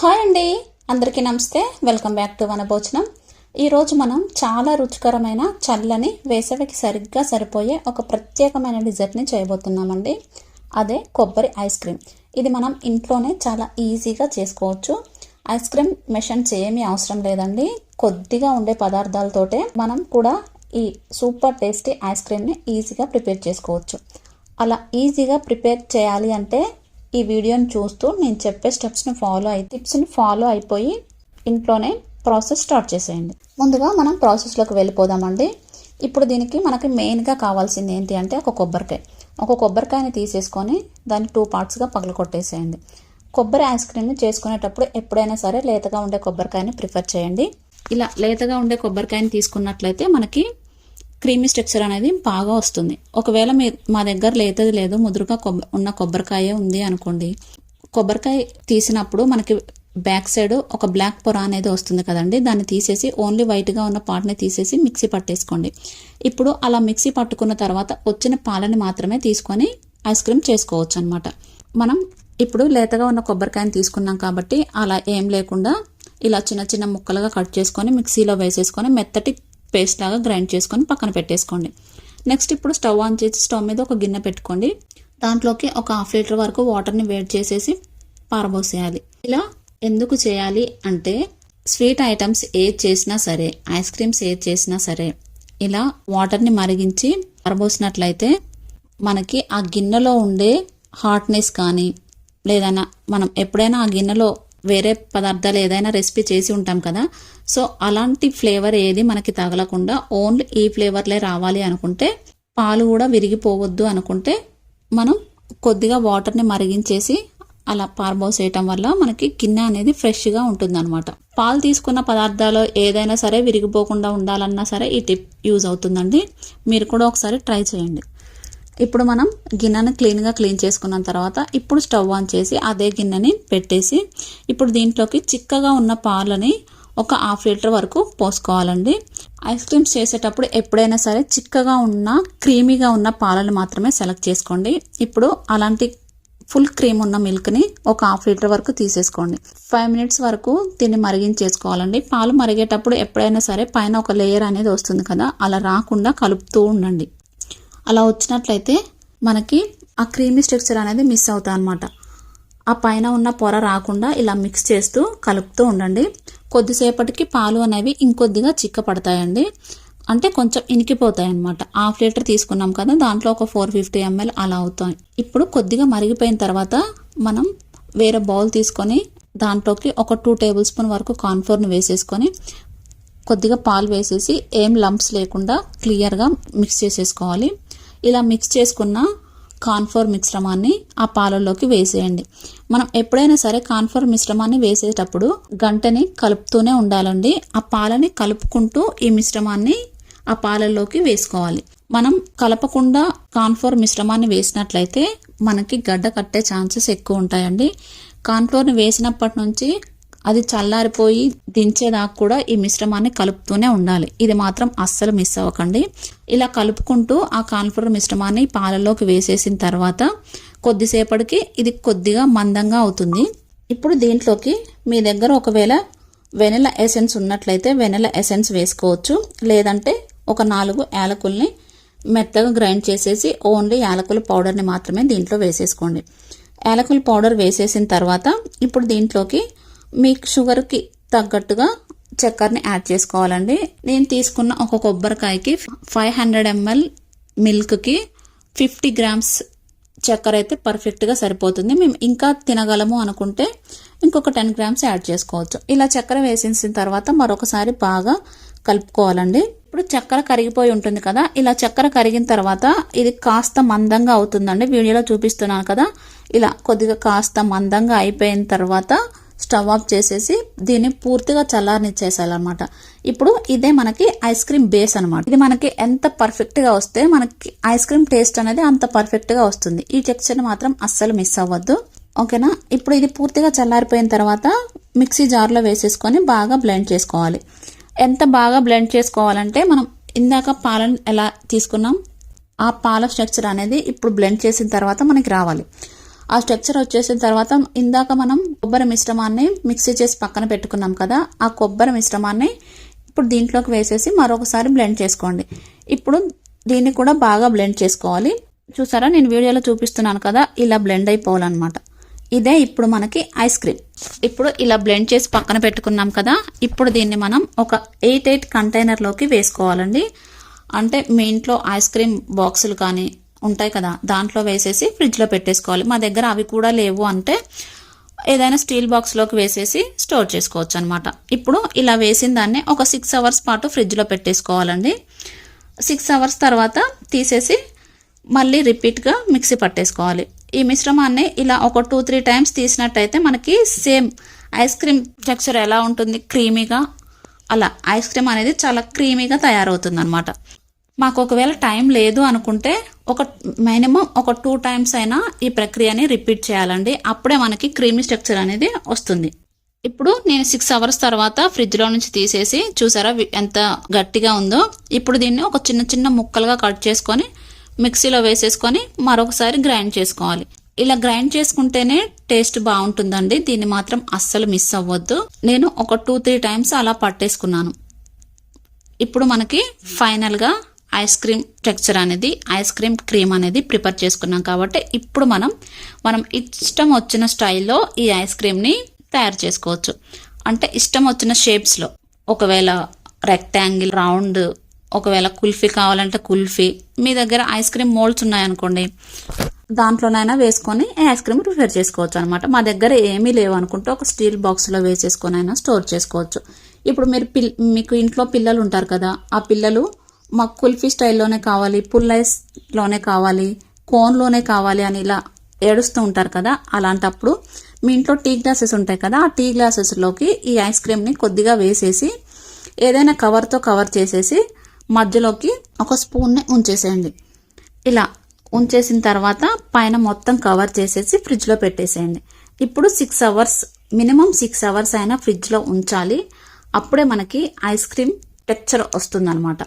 Hi అండి, అందరికీ namaste. Welcome back to Vanabhojanam. ఈరోజు మనం చాలా రుచికరమైన చల్లని వేసవికి సరిగ్గా సరిపోయే ఒక ప్రత్యేకమైన డిజర్ట్ని చేయబోతున్నామండి. అదే కొబ్బరి ఐస్ క్రీమ్. ఇది మనం ఇంట్లోనే చాలా ఈజీగా చేసుకోవచ్చు. ఐస్ క్రీమ్ మెషిన్స్ ఏమీ అవసరం లేదండి. కొద్దిగా ఉండే పదార్థాలతోటే మనం కూడా ఈ సూపర్ టేస్టీ ఐస్ క్రీమ్ని ఈజీగా ప్రిపేర్ చేసుకోవచ్చు. అలా ఈజీగా ప్రిపేర్ చేయాలి అంటే ఈ వీడియోని చూస్తూ నేను చెప్పే టిప్స్ని ఫాలో అయిపోయి ఇంట్లోనే ప్రాసెస్ స్టార్ట్ చేసేయండి. ముందుగా మనం ప్రాసెస్లోకి వెళ్ళిపోదామండి. ఇప్పుడు దీనికి మనకి మెయిన్గా కావాల్సింది ఏంటి అంటే ఒక కొబ్బరికాయని తీసేసుకొని దాన్ని 2 పార్ట్స్గా పగలగొట్టేసేయండి. కొబ్బరి ఐస్ క్రీమ్ని చేసుకునేటప్పుడు ఎప్పుడైనా సరే లేతగా ఉండే కొబ్బరికాయని ప్రిఫర్ చేయండి. ఇలా లేతగా ఉండే కొబ్బరికాయని తీసుకున్నట్లయితే మనకి క్రీమీ స్ట్రక్చర్ అనేది బాగా వస్తుంది. ఒకవేళ మా దగ్గర లేతది లేదు, ముదురుగా ఉన్న కొబ్బరికాయ ఉంది అనుకోండి, కొబ్బరికాయ తీసినప్పుడు మనకి బ్యాక్ సైడ్ ఒక బ్లాక్ పొర అనేది వస్తుంది కదండి, దాన్ని తీసేసి ఓన్లీ వైట్గా ఉన్న పార్ట్ని తీసేసి మిక్సీ పట్టేసుకోండి. ఇప్పుడు అలా మిక్సీ పట్టుకున్న తర్వాత వచ్చిన పాలని మాత్రమే తీసుకొని ఐస్ క్రీమ్ చేసుకోవచ్చు అనమాట. మనం ఇప్పుడు లేతగా ఉన్న కొబ్బరికాయని తీసుకున్నాం కాబట్టి అలా ఏం లేకుండా ఇలా చిన్న చిన్న ముక్కలుగా కట్ చేసుకొని మిక్సీలో వేసేసుకొని మెత్తటి పేస్ట్ లాగా గ్రైండ్ చేసుకొని పక్కన పెట్టేసుకోండి. నెక్స్ట్ ఇప్పుడు స్టవ్ ఆన్ చేసి స్టవ్ మీద ఒక గిన్నె పెట్టుకోండి. దాంట్లోకి ఒక 1/2 లీటర్ వరకు వాటర్ని వేడి చేసేసి పారబోసేయాలి. ఇలా ఎందుకు చేయాలి అంటే స్వీట్ ఐటమ్స్ ఏది చేసినా సరే, ఐస్ క్రీమ్స్ ఏది చేసినా సరే ఇలా వాటర్ని మరిగించి పారబోసినట్లయితే మనకి ఆ గిన్నెలో ఉండే హాట్నెస్ కానీ లేదన్నా మనం ఎప్పుడైనా ఆ గిన్నెలో వేరే పదార్థాలు ఏదైనా రెసిపీ చేసి ఉంటాం కదా, సో అలాంటి ఫ్లేవర్ ఏది మనకి తగలకుండా ఓన్లీ ఈ ఫ్లేవర్లే రావాలి అనుకుంటే, పాలు కూడా విరిగిపోవద్దు అనుకుంటే మనం కొద్దిగా వాటర్ని మరిగించేసి అలా పారబోసేయటం వల్ల మనకి గిన్నె అనేది ఫ్రెష్గా ఉంటుంది అనమాట. పాలు తీసుకున్న పదార్థాలు ఏదైనా సరే విరిగిపోకుండా ఉండాలన్నా సరే ఈ టిప్ యూజ్ అవుతుందండి. మీరు కూడా ఒకసారి ట్రై చేయండి. ఇప్పుడు మనం గిన్నెని క్లీన్ చేసుకున్న తర్వాత ఇప్పుడు స్టవ్ ఆన్ చేసి అదే గిన్నెని పెట్టేసి ఇప్పుడు దీంట్లోకి చిక్కగా ఉన్న పాలని ఒక 1/2 లీటర్ వరకు పోసుకోవాలండి. ఐస్ క్రీమ్స్ చేసేటప్పుడు ఎప్పుడైనా సరే చిక్కగా ఉన్న క్రీమీగా ఉన్న పాలను మాత్రమే సెలెక్ట్ చేసుకోండి. ఇప్పుడు అలాంటి ఫుల్ క్రీమ్ ఉన్న మిల్క్ని ఒక 1/2 లీటర్ వరకు తీసేసుకోండి. 5 మినిట్స్ వరకు దీన్ని మరిగించేసుకోవాలండి. పాలు మరిగేటప్పుడు ఎప్పుడైనా సరే పైన ఒక లేయర్ అనేది వస్తుంది కదా, అలా రాకుండా కలుపుతూ ఉండండి. అలా వచ్చినట్లయితే మనకి ఆ క్రీమీ స్ట్రక్చర్ అనేది మిస్ అవుతా అనమాట. ఆ పైన ఉన్న పొర రాకుండా ఇలా మిక్స్ చేస్తూ కలుపుతూ ఉండండి. కొద్దిసేపటికి పాలు అనేవి ఇంకొద్దిగా చిక్కపడతాయండి, అంటే కొంచెం ఇనికిపోతాయి అనమాట. 1/2 లీటర్ తీసుకున్నాం కదా, దాంట్లో ఒక 450 ml అలా అవుతాయి. ఇప్పుడు కొద్దిగా మరిగిపోయిన తర్వాత మనం వేరే బౌల్ తీసుకొని దాంట్లోకి ఒక 2 టేబుల్ స్పూన్ వరకు కార్న్ఫ్లోర్ని వేసేసుకొని కొద్దిగా పాలు వేసేసి ఏం లంప్స్ లేకుండా క్లియర్గా మిక్స్ చేసేసుకోవాలి. ఇలా మిక్స్ చేసుకున్న కార్న్ఫ్లోర్ మిశ్రమాన్ని ఆ పాలల్లోకి వేసేయండి. మనం ఎప్పుడైనా సరే కార్న్ఫ్లోర్ మిశ్రమాన్ని వేసేటప్పుడు గంటని కలుపుతూనే ఉండాలండి. ఆ పాలని కలుపుకుంటూ ఈ మిశ్రమాన్ని ఆ పాలల్లోకి వేసుకోవాలి. మనం కలపకుండా కార్న్ఫ్లోర్ మిశ్రమాన్ని వేసినట్లయితే మనకి గడ్డ కట్టే ఛాన్సెస్ ఎక్కువ ఉంటాయండి. కార్న్ఫ్లోర్ని వేసినప్పటి నుంచి అది చల్లారిపోయి దించేదాకా కూడా ఈ మిశ్రమాన్ని కలుపుతూనే ఉండాలి. ఇది మాత్రం అస్సలు మిస్ అవ్వకండి. ఇలా కలుపుకుంటూ ఆ కార్న్ఫ్లోర్ మిశ్రమాన్ని పాలలోకి వేసేసిన తర్వాత కొద్దిసేపటికి ఇది కొద్దిగా మందంగా అవుతుంది. ఇప్పుడు దీంట్లోకి మీ దగ్గర ఒకవేళ వెనిలా ఎసెన్స్ ఉన్నట్లయితే వెనిలా ఎసెన్స్ వేసుకోవచ్చు. లేదంటే ఒక 4 యాలకుల్ని మెత్తగా గ్రైండ్ చేసేసి ఓన్లీ యాలకుల పౌడర్ని మాత్రమే దీంట్లో వేసేసుకోండి. యాలకుల పౌడర్ వేసేసిన తర్వాత ఇప్పుడు దీంట్లోకి మీ షుగర్కి తగ్గట్టుగా చక్కెరని యాడ్ చేసుకోవాలండి. నేను తీసుకున్న ఒక కొబ్బరికాయకి 500 ml మిల్క్కి 50 grams చక్కెర అయితే పర్ఫెక్ట్గా సరిపోతుంది. మేము ఇంకా తినగలము అనుకుంటే ఇంకొక 10 grams యాడ్ చేసుకోవచ్చు. ఇలా చక్కెర వేసేసిన తర్వాత మరొకసారి బాగా కలుపుకోవాలండి. ఇప్పుడు చక్కెర కరిగిపోయి ఉంటుంది కదా, ఇలా చక్కెర కరిగిన తర్వాత ఇది కాస్త మందంగా అవుతుందండి. వీడియోలో చూపిస్తున్నాను కదా, ఇలా కొద్దిగా కాస్త మందంగా అయిపోయిన తర్వాత స్టవ్ ఆఫ్ చేసేసి దీన్ని పూర్తిగా చల్లారనిచ్చేసాలన్నమాట. ఇప్పుడు ఇదే మనకి ఐస్ క్రీమ్ బేస్ అనమాట. ఇది మనకి ఎంత పర్ఫెక్ట్గా వస్తే మనకి ఐస్ క్రీమ్ టేస్ట్ అనేది అంత పర్ఫెక్ట్గా వస్తుంది. ఈ టెక్స్చర్ మాత్రం అస్సలు మిస్ అవ్వద్దు, ఓకేనా. ఇప్పుడు ఇది పూర్తిగా చల్లారిపోయిన తర్వాత మిక్సీ జార్లో వేసేసుకొని బాగా బ్లెండ్ చేసుకోవాలి. ఎంత బాగా బ్లెండ్ చేసుకోవాలంటే మనం ఇందాక పాలను ఎలా తీసుకున్నాం ఆ పాల స్ట్రక్చర్ అనేది ఇప్పుడు బ్లెండ్ చేసిన తర్వాత మనకి రావాలి. ఆ స్ట్రక్చర్ వచ్చేసిన తర్వాత ఇందాక మనం కొబ్బరి మిశ్రమాన్ని మిక్సీ చేసి పక్కన పెట్టుకున్నాం కదా, ఆ కొబ్బరి మిశ్రమాన్ని ఇప్పుడు దీంట్లోకి వేసేసి మరొకసారి బ్లెండ్ చేసుకోండి. ఇప్పుడు దీన్ని కూడా బాగా బ్లెండ్ చేసుకోవాలి. చూసారా, నేను వీడియోలో చూపిస్తున్నాను కదా, ఇలా బ్లెండ్ అయిపోవాలన్నమాట. ఇదే ఇప్పుడు మనకి ఐస్ క్రీమ్. ఇప్పుడు ఇలా బ్లెండ్ చేసి పక్కన పెట్టుకున్నాం కదా, ఇప్పుడు దీన్ని మనం ఒక 8 కంటైనర్లోకి వేసుకోవాలండి. అంటే మీ ఇంట్లో ఐస్ క్రీమ్ బాక్సులు కానీ ఉంటాయి కదా, దాంట్లో వేసేసి ఫ్రిడ్జ్లో పెట్టేసుకోవాలి. మా దగ్గర అవి కూడా లేవు అంటే ఏదైనా స్టీల్ బాక్స్లోకి వేసేసి స్టోర్ చేసుకోవచ్చు అనమాట. ఇప్పుడు ఇలా వేసిన దాన్ని ఒక 6 అవర్స్ పాటు ఫ్రిడ్జ్లో పెట్టేసుకోవాలండి. 6 అవర్స్ తర్వాత తీసేసి మళ్ళీ రిపీట్గా మిక్సీ పట్టేసుకోవాలి. ఈ మిశ్రమాన్ని ఇలా ఒక 2-3 టైమ్స్ తీసినట్టయితే మనకి సేమ్ ఐస్ క్రీమ్ టెక్స్చర్ ఎలా ఉంటుంది, క్రీమీగా, అలా ఐస్ క్రీమ్ అనేది చాలా క్రీమీగా తయారవుతుంది అనమాట. మాకు ఒకవేళ టైం లేదు అనుకుంటే మినిమం ఒక 2 టైమ్స్ అయినా ఈ ప్రక్రియని రిపీట్ చేయాలండి. అప్పుడే మనకి క్రీమీ స్ట్రక్చర్ అనేది వస్తుంది. ఇప్పుడు నేను 6 అవర్స్ తర్వాత ఫ్రిడ్జ్లో నుంచి తీసేసి చూసారా ఎంత గట్టిగా ఉందో. ఇప్పుడు దీన్ని ఒక చిన్న చిన్న ముక్కలుగా కట్ చేసుకొని మిక్సీలో వేసేసుకొని మరొకసారి గ్రైండ్ చేసుకోవాలి. ఇలా గ్రైండ్ చేసుకుంటేనే టేస్ట్ బాగుంటుందండి. దీన్ని మాత్రం అస్సలు మిస్ అవ్వద్దు. నేను ఒక 2-3 టైమ్స్ అలా పట్టేసుకున్నాను. ఇప్పుడు మనకి ఫైనల్గా ఐస్ క్రీమ్ టెక్స్చర్ అనేది, ఐస్ క్రీమ్ క్రీమ్ అనేది ప్రిపేర్ చేసుకున్నాం కాబట్టి ఇప్పుడు మనం ఇష్టం వచ్చిన స్టైల్లో ఈ ఐస్ క్రీమ్ని తయారు చేసుకోవచ్చు. అంటే ఇష్టం వచ్చిన షేప్స్లో, ఒకవేళ రెక్టాంగిల్, రౌండ్, ఒకవేళ కుల్ఫీ కావాలంటే కుల్ఫీ, మీ దగ్గర ఐస్ క్రీమ్ మోల్డ్స్ ఉన్నాయనుకోండి దాంట్లోనైనా వేసుకొని ఐస్ క్రీమ్ ప్రిపేర్ చేసుకోవచ్చు అనమాట. మా దగ్గర ఏమీ లేవు అనుకుంటే ఒక స్టీల్ బాక్స్లో వేసేసుకొని అయినా స్టోర్ చేసుకోవచ్చు. ఇప్పుడు మీకు ఇంట్లో పిల్లలు ఉంటారు కదా, ఆ పిల్లలు మాకు కుల్ఫీ స్టైల్లోనే కావాలి, పుల్ ఐస్లోనే కావాలి, కోన్లోనే కావాలి అని ఇలా ఏడుస్తూ ఉంటారు కదా, అలాంటప్పుడు మీ ఇంట్లో టీ గ్లాసెస్ ఉంటాయి కదా, ఆ టీ గ్లాసెస్లోకి ఈ ఐస్ క్రీమ్ని కొద్దిగా వేసేసి ఏదైనా కవర్తో కవర్ చేసేసి మధ్యలోకి ఒక స్పూన్ని ఉంచేసేయండి. ఇలా ఉంచేసిన తర్వాత పైన మొత్తం కవర్ చేసేసి ఫ్రిడ్జ్లో పెట్టేసేయండి. ఇప్పుడు 6 అవర్స్, మినిమం 6 అవర్స్ అయినా ఫ్రిడ్జ్లో ఉంచాలి. అప్పుడే మనకి ఐస్ క్రీమ్ టెక్స్చర్ వస్తుందన్నమాట.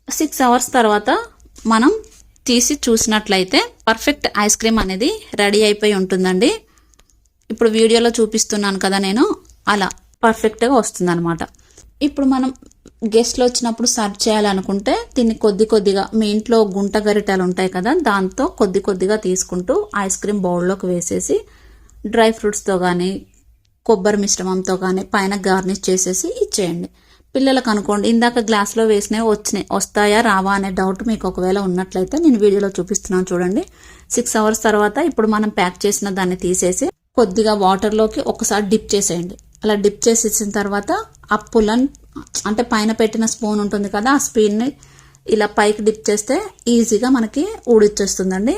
6 అవర్స్ తర్వాత మనం తీసి చూసినట్లయితే పర్ఫెక్ట్ ఐస్ క్రీమ్ అనేది రెడీ అయిపోయి ఉంటుందండి. ఇప్పుడు వీడియోలో చూపిస్తున్నాను కదా నేను, అలా పర్ఫెక్ట్గా వస్తుందన్నమాట. ఇప్పుడు మనం గెస్ట్లు వచ్చినప్పుడు సర్వ్ చేయాలనుకుంటే దీన్ని కొద్దిగా మీ ఇంట్లో గుంట గరిటెలు ఉంటాయి కదా, దాంతో కొద్దిగా తీసుకుంటూ ఐస్ క్రీమ్ బౌల్లోకి వేసేసి డ్రై ఫ్రూట్స్తో కానీ కొబ్బరి మిశ్రమంతో కానీ పైన గార్నిష్ చేసేసి ఇచ్చేయండి. పిల్లలకు అనుకోండి, ఇందాక గ్లాస్లో వేసినవి వస్తాయా రావా అనే డౌట్ మీకు ఒకవేళ ఉన్నట్లయితే నేను వీడియోలో చూపిస్తున్నాను చూడండి. 6 అవర్స్ తర్వాత ఇప్పుడు మనం ప్యాక్ చేసిన దాన్ని తీసేసి కొద్దిగా వాటర్లోకి ఒకసారి డిప్ చేసేయండి. అలా డిప్ చేసేసిన తర్వాత ఆ పుల్లన్ అంటే పైన పెట్టిన స్పూన్ ఉంటుంది కదా, ఆ స్పూన్ని ఇలా పైకి డిప్ చేస్తే ఈజీగా మనకి ఊడిచ్చేస్తుందండి.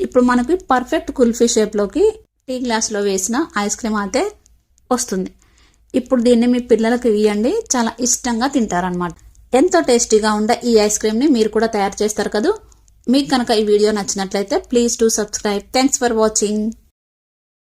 ఇప్పుడు మనకి పర్ఫెక్ట్ కుల్ఫీ షేప్లోకి టీ గ్లాస్లో వేసిన ఐస్ క్రీమ్ అయితే వస్తుంది. ఇప్పుడు దీన్ని మీ పిల్లలకి ఇవ్వండి, చాలా ఇష్టంగా తింటారనమాట. ఎంతో టేస్టీగా ఉండే ఈ ఐస్ క్రీమ్ని మీరు కూడా తయారు చేస్తారు కదా. మీకు కనుక ఈ వీడియో నచ్చినట్లయితే please do subscribe. Thanks for watching.